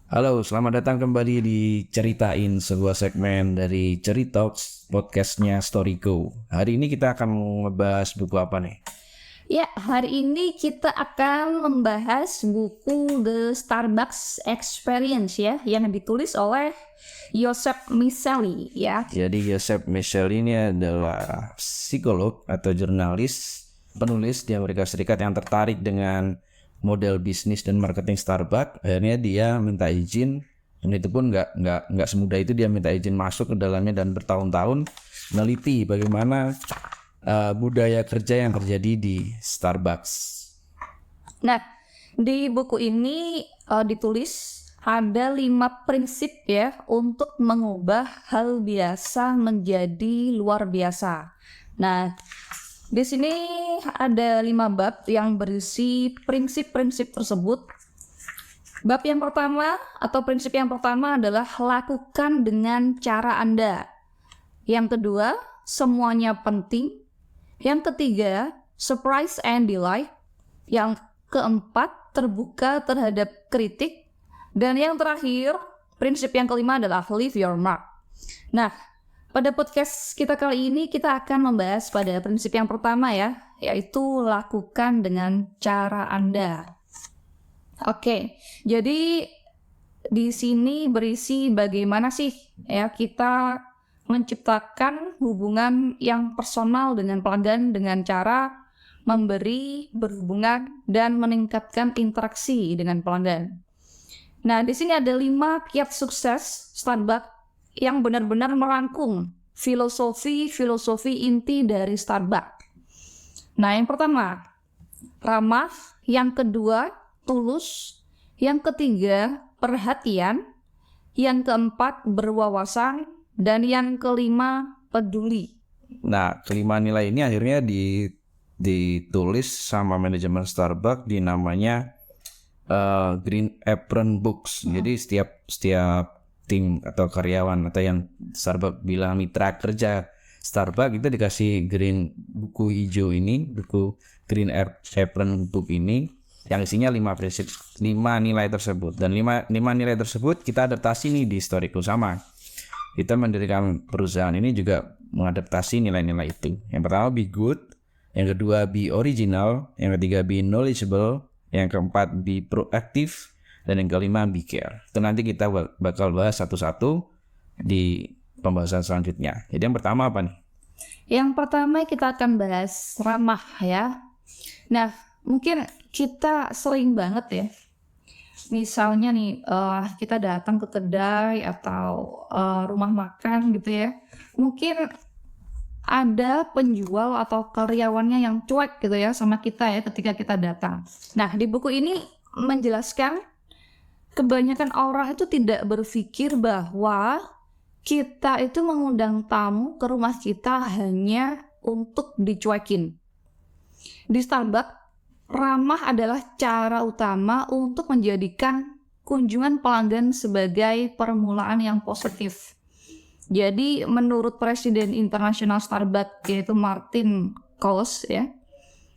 Halo, selamat datang kembali di Ceritain, sebuah segmen dari Ceritox, podcastnya Storygo. Hari ini kita akan ngebahas buku apa nih? Ya, hari ini kita akan membahas buku The Starbucks Experience ya, yang ditulis oleh Joseph Miceli ya. Jadi Joseph Michel ini adalah psikolog atau jurnalis, penulis di Amerika Serikat yang tertarik dengan model bisnis dan marketing Starbucks. Akhirnya dia minta izin, dan itu pun nggak semudah itu dia minta izin masuk ke dalamnya dan bertahun-tahun meneliti bagaimana budaya kerja yang terjadi di Starbucks. Nah, di buku ini ditulis ada 5 prinsip ya untuk mengubah hal biasa menjadi luar biasa. Nah, di sini ada 5 bab yang berisi prinsip-prinsip tersebut. Bab yang pertama atau prinsip yang pertama adalah lakukan dengan cara Anda. Yang kedua, semuanya penting. Yang ketiga, surprise and delight. Yang keempat, terbuka terhadap kritik. Dan yang terakhir, prinsip yang kelima adalah leave your mark. Nah, pada podcast kita kali ini kita akan membahas pada prinsip yang pertama ya, yaitu lakukan dengan cara Anda. Oke, jadi di sini berisi bagaimana sih ya kita menciptakan hubungan yang personal dengan pelanggan dengan cara memberi, berhubungan, dan meningkatkan interaksi dengan pelanggan. Nah, di sini ada 5 kiat sukses Starbucks yang benar-benar merangkum filosofi inti dari Starbucks. Nah, yang pertama, ramah. Yang kedua, tulus. Yang ketiga, perhatian. Yang keempat, berwawasan. Dan yang kelima, peduli. Nah, kelima nilai ini akhirnya ditulis sama manajemen Starbucks di namanya Green Apron Books. Jadi setiap tim atau karyawan atau yang Starbucks bilang mitra kerja Starbucks itu dikasih buku hijau ini, buku Green Apron Book ini yang isinya 5 prinsip, 5 nilai tersebut. Dan 5 nilai tersebut kita adaptasi nih di Storyco sama. Kita mendirikan perusahaan ini juga mengadaptasi nilai-nilai itu. Yang pertama be good, yang kedua be original, yang ketiga be knowledgeable, yang keempat be proaktif, dan yang kelima be care. Itu nanti kita bakal bahas satu-satu di pembahasan selanjutnya. Jadi yang pertama apa nih? Yang pertama kita akan bahas ramah ya. Nah, mungkin kita sering banget ya. Misalnya nih, kita datang ke kedai atau rumah makan gitu ya. Mungkin ada penjual atau karyawannya yang cuek gitu ya sama kita ya ketika kita datang. Nah, di buku ini menjelaskan kebanyakan orang itu tidak berpikir bahwa kita itu mengundang tamu ke rumah kita hanya untuk dicuekin. Di Starbucks, ramah adalah cara utama untuk menjadikan kunjungan pelanggan sebagai permulaan yang positif. Jadi menurut Presiden Internasional Starbucks yaitu Martin Coles ya,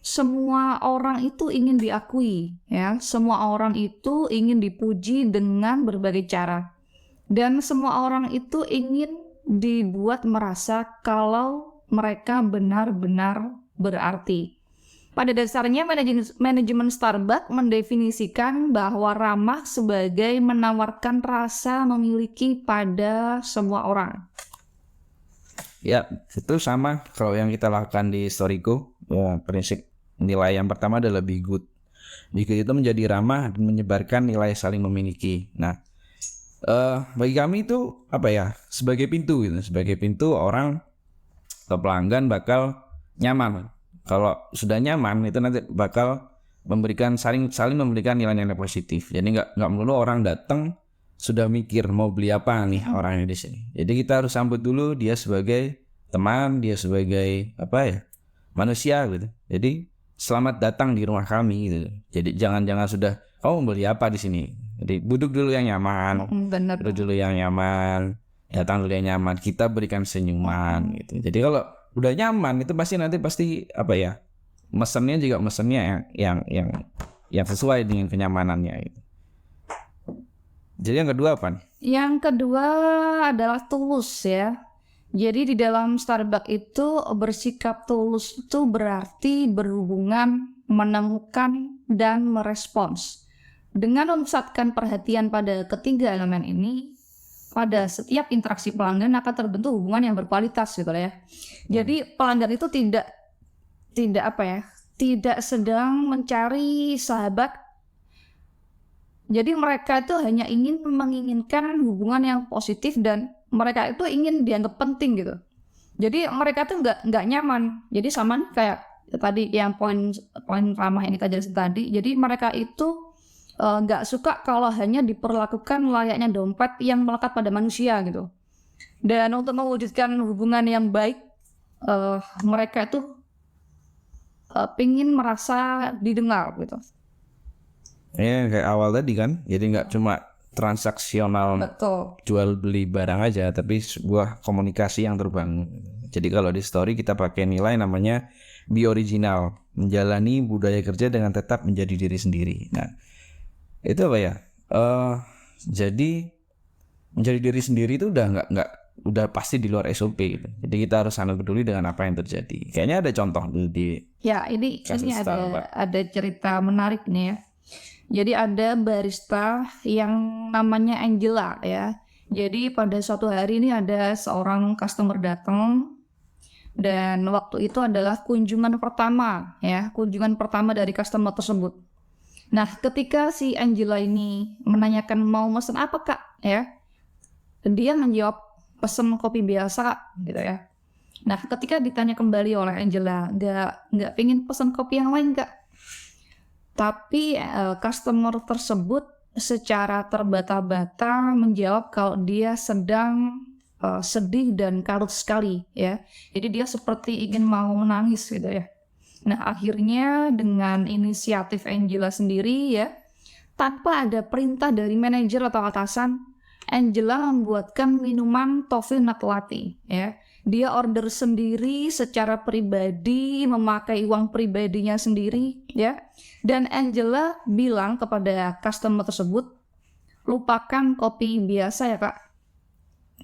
semua orang itu ingin diakui ya, semua orang itu ingin dipuji dengan berbagai cara. Dan semua orang itu ingin dibuat merasa kalau mereka benar-benar berarti. Pada dasarnya manajemen Starbucks mendefinisikan bahwa ramah sebagai menawarkan rasa memiliki pada semua orang. Ya, itu sama kalau yang kita lakukan di Storyco. Ya, prinsip nilai yang pertama adalah be good. Be good itu menjadi ramah dan menyebarkan nilai saling memiliki. Nah, bagi kami itu apa ya? Sebagai pintu gitu. Sebagai pintu orang atau pelanggan bakal nyaman. Kalau sudah nyaman itu nanti bakal memberikan saling memberikan nilai-nilai positif. Jadi nggak melulu orang datang sudah mikir mau beli apa nih orangnya di sini. Jadi kita harus sambut dulu dia sebagai teman, dia sebagai apa ya, manusia gitu. Jadi selamat datang di rumah kami gitu. Jadi jangan sudah kamu mau beli apa di sini. Jadi duduk dulu yang nyaman, Benar. duduk dulu yang nyaman, datang dulu yang nyaman. Kita berikan senyuman gitu. Jadi kalau udah nyaman itu pasti apa ya, mesennya juga mesennya yang sesuai dengan kenyamanannya itu. Jadi yang kedua apa nih? Yang kedua adalah tulus ya. Jadi di dalam Starbucks itu bersikap tulus itu berarti berhubungan, menemukan, dan merespons. Dengan memusatkan perhatian pada ketiga elemen ini, pada setiap interaksi pelanggan akan terbentuk hubungan yang berkualitas gitu ya. Jadi pelanggan itu tidak sedang mencari sahabat. Jadi mereka itu hanya menginginkan hubungan yang positif dan mereka itu ingin dianggap penting gitu. Jadi mereka tuh nggak nyaman. Jadi sama nih kayak tadi yang poin ramah yang kita jelasin tadi. Jadi mereka itu nggak suka kalau hanya diperlakukan layaknya dompet yang melekat pada manusia gitu. Dan untuk mewujudkan hubungan yang baik, mereka itu pingin merasa didengar gitu. Ya kayak awal tadi kan, jadi nggak cuma transaksional Betul. jual beli barang aja, tapi sebuah komunikasi yang terbangun. Jadi kalau di story kita pakai nilai namanya be original, menjalani budaya kerja dengan tetap menjadi diri sendiri. Nah itu apa ya? Jadi menjadi diri sendiri itu udah pasti di luar SOP gitu. Jadi kita harus sangat peduli dengan apa yang terjadi. Kayaknya ada contoh dulu di Ya ini Starbucks. ada cerita menarik nih ya. Jadi ada barista yang namanya Angela ya. Jadi pada suatu hari ini ada seorang customer datang dan waktu itu adalah kunjungan pertama dari customer tersebut. Nah, ketika si Angela ini menanyakan mau pesan apa kak ya, dia menjawab pesan kopi biasa gitu ya. Nah, ketika ditanya kembali oleh Angela, nggak pengen pesan kopi yang lain kak? Tapi customer tersebut secara terbata-bata menjawab kalau dia sedang sedih dan kalut sekali ya. Jadi dia seperti ingin mau menangis gitu ya. Nah akhirnya dengan inisiatif Angela sendiri ya, tanpa ada perintah dari manajer atau atasan, Angela membuatkan minuman toffee nut latte ya. Dia order sendiri secara pribadi, memakai uang pribadinya sendiri ya. Dan Angela bilang kepada customer tersebut, lupakan kopi biasa ya kak.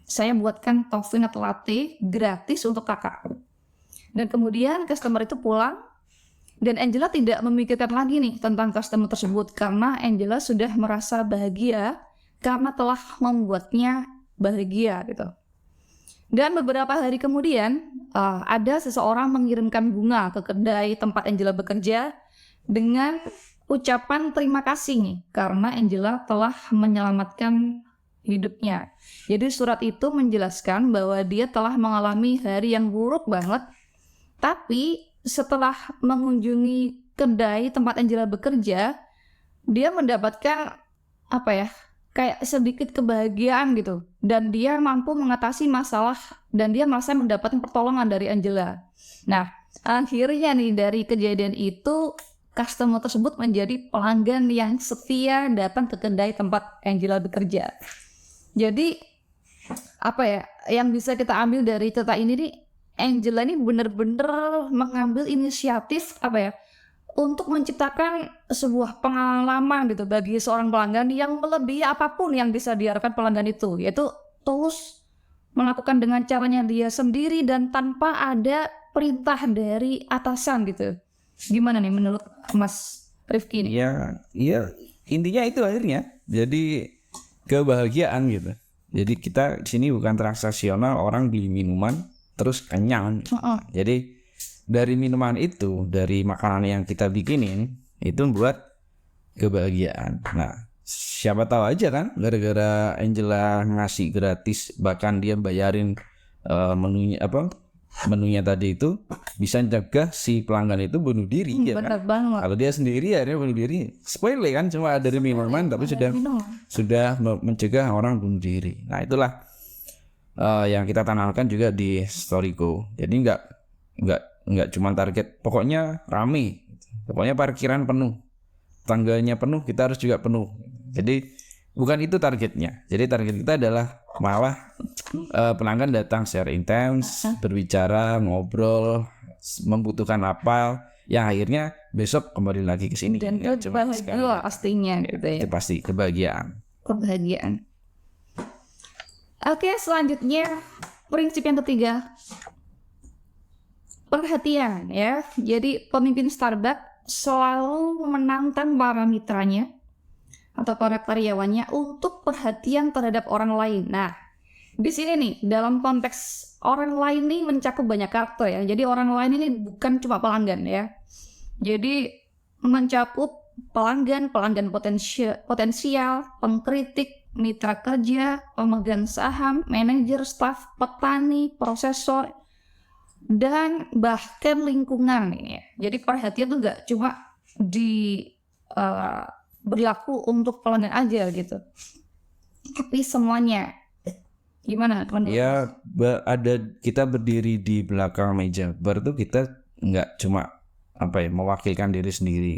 Saya buatkan toffee nut latte gratis untuk kakak. Dan kemudian customer itu pulang dan Angela tidak memikirkan lagi nih tentang customer tersebut karena Angela sudah merasa bahagia karena telah membuatnya bahagia gitu. Dan beberapa hari kemudian ada seseorang mengirimkan bunga ke kedai tempat Angela bekerja dengan ucapan terima kasih nih karena Angela telah menyelamatkan hidupnya. Jadi surat itu menjelaskan bahwa dia telah mengalami hari yang buruk banget, tapi setelah mengunjungi kedai tempat Angela bekerja, dia mendapatkan kayak sedikit kebahagiaan gitu, dan dia mampu mengatasi masalah dan dia merasa mendapatkan pertolongan dari Angela. Nah, akhirnya nih dari kejadian itu customer tersebut menjadi pelanggan yang setia datang ke kedai tempat Angela bekerja. Jadi yang bisa kita ambil dari cerita ini nih, Angela ini benar-benar mengambil inisiatif untuk menciptakan sebuah pengalaman gitu bagi seorang pelanggan yang melebihi apapun yang bisa diharapkan pelanggan itu, yaitu tulus melakukan dengan caranya dia sendiri dan tanpa ada perintah dari atasan gitu. Gimana nih menurut Mas Rifki nih? Iya, intinya itu akhirnya jadi kebahagiaan gitu. Jadi kita di sini bukan transaksional, orang beli minuman terus kenyang. Jadi dari minuman itu, dari makanan yang kita bikinin itu buat kebahagiaan. Nah, siapa tahu aja kan gara-gara Angela ngasih gratis, bahkan dia bayarin menunya tadi itu bisa jaga si pelanggan itu bunuh diri ya kan. Benar banget. Kalau dia sendiri akhirnya bunuh diri, spoiler kan cuma dari minuman tapi sudah mencegah orang bunuh diri. Nah, itulah yang kita tanamkan juga di Storygo. Jadi nggak cuma target pokoknya rame, pokoknya parkiran penuh, tangganya penuh, kita harus juga penuh. Jadi bukan itu targetnya. Jadi target kita adalah malah pelanggan datang secara intens, berbicara, ngobrol, membutuhkan apa, yang akhirnya besok kembali lagi ke sini. Dan itu bahagia pastinya gitu ya. Itu pasti kebahagiaan. kebahagiaan. Oke, selanjutnya prinsip yang ketiga, perhatian ya. Jadi pemimpin Starbucks selalu menantang para mitranya atau para karyawannya untuk perhatian terhadap orang lain. Nah, di sini nih dalam konteks orang lain nih mencakup banyak karakter ya. Jadi orang lain ini bukan cuma pelanggan ya. Jadi mencakup pelanggan potensial, pengkritik, mitra kerja, pemegang saham, manajer, staf, petani, prosesor, dan bahkan lingkungan ini ya. Jadi perhatian tuh gak cuma berlaku untuk pelanggan aja gitu, tapi semuanya. Gimana teman-teman? Ya, kita berdiri di belakang meja bar tuh kita nggak cuma mewakilkan diri sendiri.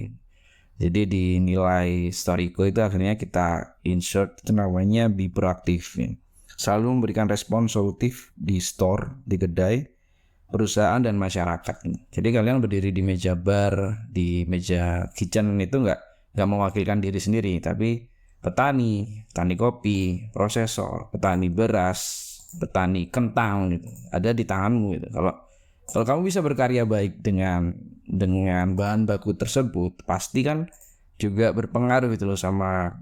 Jadi di nilai Storyco itu akhirnya kita insert itu namanya be proaktif ya. Selalu memberikan respon solutif di store, di kedai, perusahaan dan masyarakat. Jadi kalian berdiri di meja bar, di meja kitchen itu nggak mewakilkan diri sendiri, tapi petani kopi, prosesor, petani beras, petani kentang gitu, ada di tanganmu gitu. Kalau kamu bisa berkarya baik dengan bahan baku tersebut, pasti kan juga berpengaruh gitu loh sama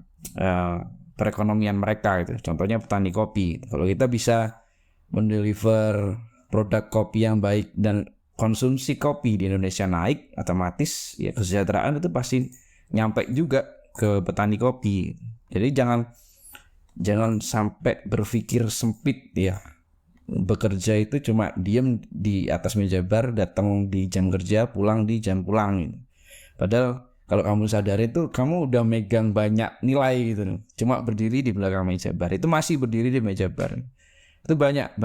perekonomian mereka gitu. Contohnya petani kopi. Kalau kita bisa mendeliver produk kopi yang baik dan konsumsi kopi di Indonesia naik, otomatis ya kesejahteraan itu pasti nyampe juga ke petani kopi. Jadi jangan sampai berpikir sempit ya. Bekerja itu cuma diem di atas meja bar, datang di jam kerja, pulang di jam pulang gitu. Padahal kalau kamu sadar itu kamu udah megang banyak nilai gitu. Cuma berdiri di belakang meja bar itu masih berdiri di meja bar. Itu banyak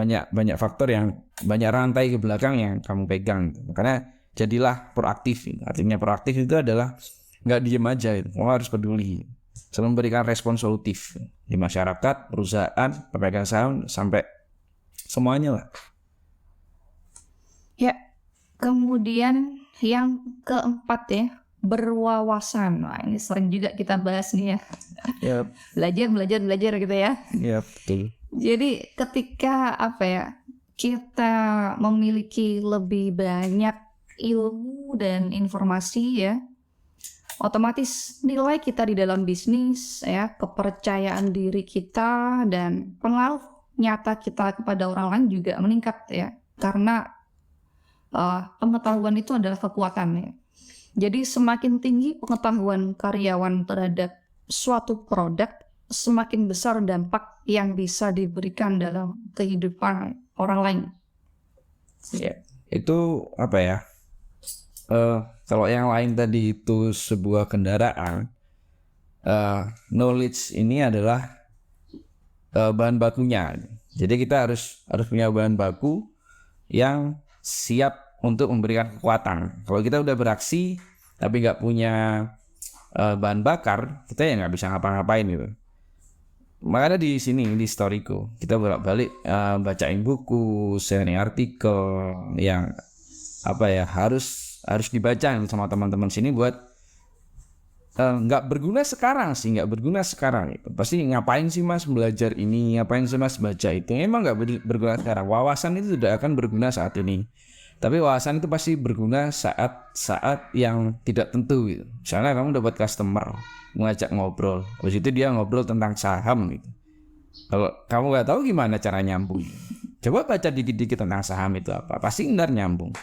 faktor yang banyak rantai ke belakang yang kamu pegang gitu. Makanya jadilah proaktif. Artinya proaktif itu adalah nggak diem aja itu. Kamu harus peduli. Selalu memberikan respon solutif di masyarakat, perusahaan, pemegang saham, sampai semuanya lah. Ya, kemudian yang keempat ya, berwawasan. Nah, ini sering juga kita bahas nih ya. Ya, Belajar gitu ya. ya betul. Jadi ketika kita memiliki lebih banyak ilmu dan informasi ya, otomatis nilai kita di dalam bisnis ya, kepercayaan diri kita dan pengaruh nyata kita kepada orang lain juga meningkat ya, karena pengetahuan itu adalah kekuatan ya. Jadi semakin tinggi pengetahuan karyawan terhadap suatu produk, semakin besar dampak yang bisa diberikan dalam kehidupan orang lain. Ya, itu kalau yang lain tadi itu sebuah kendaraan, knowledge ini adalah bahan bakunya. Jadi kita harus punya bahan baku yang siap untuk memberikan kekuatan. Kalau kita udah beraksi tapi nggak punya bahan bakar, kita ya nggak bisa ngapa-ngapain gitu. Makanya di sini di Storyco kita bolak-balik bacain buku, sharing artikel yang harus dibaca sama teman-teman sini buat nggak berguna sekarang gitu. Pasti ngapain sih mas belajar ini, ngapain sih mas baca itu, emang nggak berguna sekarang. Wawasan itu tidak akan berguna saat ini, tapi wawasan itu pasti berguna saat yang tidak tentu gitu. Misalnya kamu dapat customer ngajak ngobrol, habis itu dia ngobrol tentang saham gitu. Kalau kamu nggak tahu gimana cara nyambung, coba baca dikit-dikit tentang saham itu apa, pasti ntar nyambung.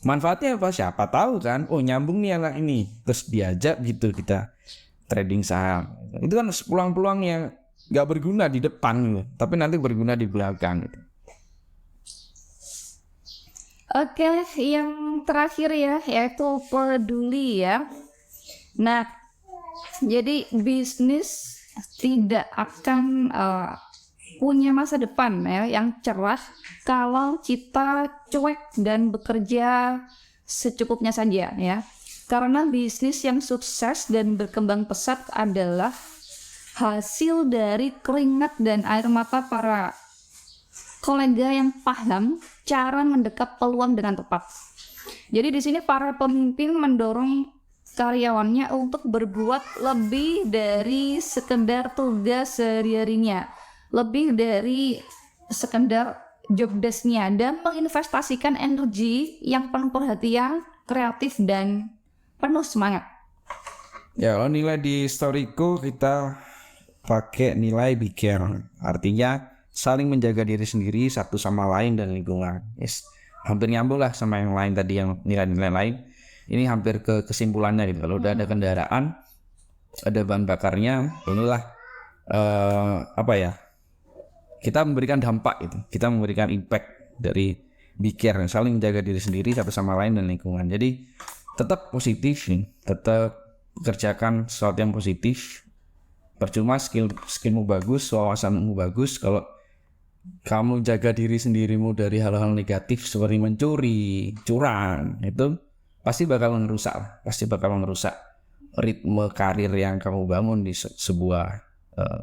Manfaatnya apa? Siapa tahu kan? Oh nyambung nih anak ini. Terus diajak gitu kita trading saham. Itu kan peluang-peluang yang gak berguna di depan gitu, tapi nanti berguna di belakang gitu. Oke, yang terakhir ya, yaitu peduli ya. Nah, jadi bisnis tidak akan punya masa depan ya yang cerah kalau kita cuek dan bekerja secukupnya saja ya. Karena bisnis yang sukses dan berkembang pesat adalah hasil dari keringat dan air mata para kolega yang paham cara mendekap peluang dengan tepat. Jadi di sini para pemimpin mendorong karyawannya untuk berbuat lebih dari sekedar tugas sehari-harinya, lebih dari sekedar job desk-nya, dan menginvestasikan energi yang penuh perhatian, kreatif, dan penuh semangat. Ya, kalau nilai di Storyco kita pakai nilai be care. Artinya saling menjaga diri sendiri satu sama lain dan lingkungan. Yes. Hampir nyambung lah sama yang lain tadi, yang nilai-nilai lain. Ini hampir ke kesimpulannya gitu. Kalau udah ada kendaraan, ada bahan bakarnya, inilah kita memberikan dampak gitu. Kita memberikan impact dari be care, saling menjaga diri sendiri satu sama lain dan lingkungan. Jadi tetap positif nih, tetap kerjakan sesuatu yang positif. Percuma skillmu bagus, wawasanmu bagus, kalau kamu jaga diri sendirimu dari hal-hal negatif seperti mencuri, curang, itu pasti bakal merusak ritme karir yang kamu bangun di sebuah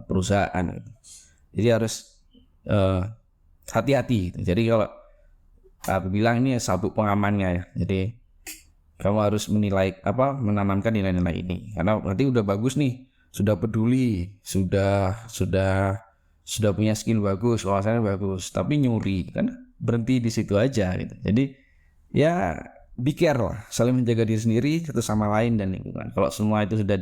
perusahaan. Jadi harus hati-hati. Jadi kalau aku bilang ini sabuk pengamannya ya. Jadi kamu harus menanamkan nilai-nilai ini. Karena nanti udah bagus nih, sudah peduli, sudah punya skill bagus, wawasannya bagus, tapi nyuri kan berhenti di situ aja gitu. Jadi ya be care lah, saling menjaga diri sendiri satu sama lain dan lingkungan. Kalau semua itu sudah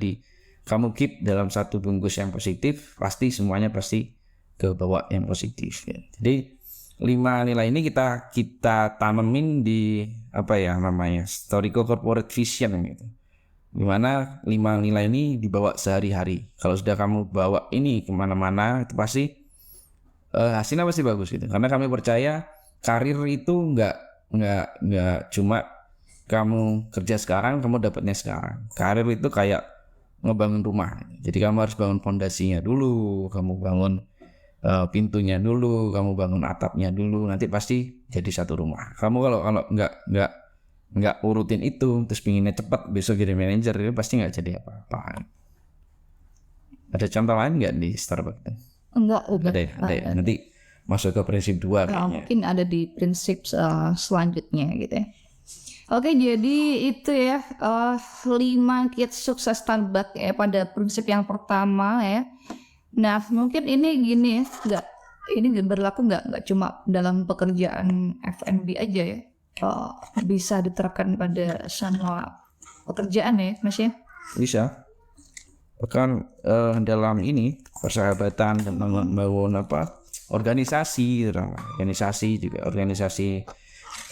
kamu keep dalam satu bungkus yang positif, pasti semuanya pasti ke bawah yang positif ya. Jadi 5 nilai ini kita tanemin di Storyco Corporate Vision gitu. Dimana 5 nilai ini dibawa sehari-hari. Kalau sudah kamu bawa ini kemana-mana, itu pasti hasilnya pasti bagus gitu. Karena kami percaya karir itu nggak cuma kamu kerja sekarang, kamu dapatnya sekarang. Karir itu kayak ngebangun rumah. Jadi kamu harus bangun fondasinya dulu, kamu bangun pintunya dulu, kamu bangun atapnya dulu, nanti pasti jadi satu rumah. Kamu kalau nggak urutin itu, terus pinginnya cepat besok jadi manajer, itu pasti nggak jadi apa-apa. Ada contoh lain nggak di Starbucks? Enggak. Ada ya. Nanti masuk ke prinsip 2 kayaknya. Mungkin ada di prinsip selanjutnya gitu ya. Oke, jadi itu ya 5 kiat sukses Starbucks ya pada prinsip yang pertama ya. Nah, mungkin ini gini ya, ini berlaku nggak cuma dalam pekerjaan F&B aja ya. Bisa diterapkan pada semua pekerjaan ya, Mas ya. Bisa. Bahkan dalam ini persahabatan dan membangun organisasi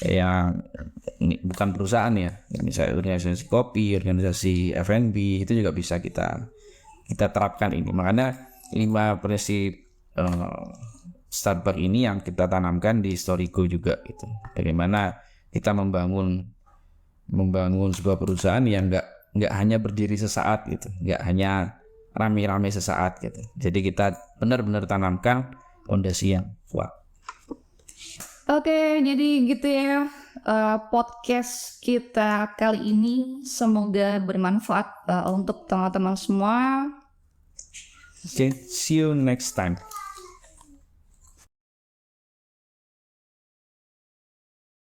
yang ini bukan perusahaan ya, misalnya organisasi kopi, organisasi F&B, itu juga bisa kita terapkan ini. Makanya 5 prinsip Starbucks ini yang kita tanamkan di Storyco juga gitu. Bagaimana kita membangun sebuah perusahaan yang nggak hanya berdiri sesaat gitu, nggak hanya rame-rame sesaat gitu. Jadi kita benar-benar tanamkan fondasi yang kuat. Oke, jadi gitu ya podcast kita kali ini. Semoga bermanfaat untuk teman-teman semua. Okay, see you next time.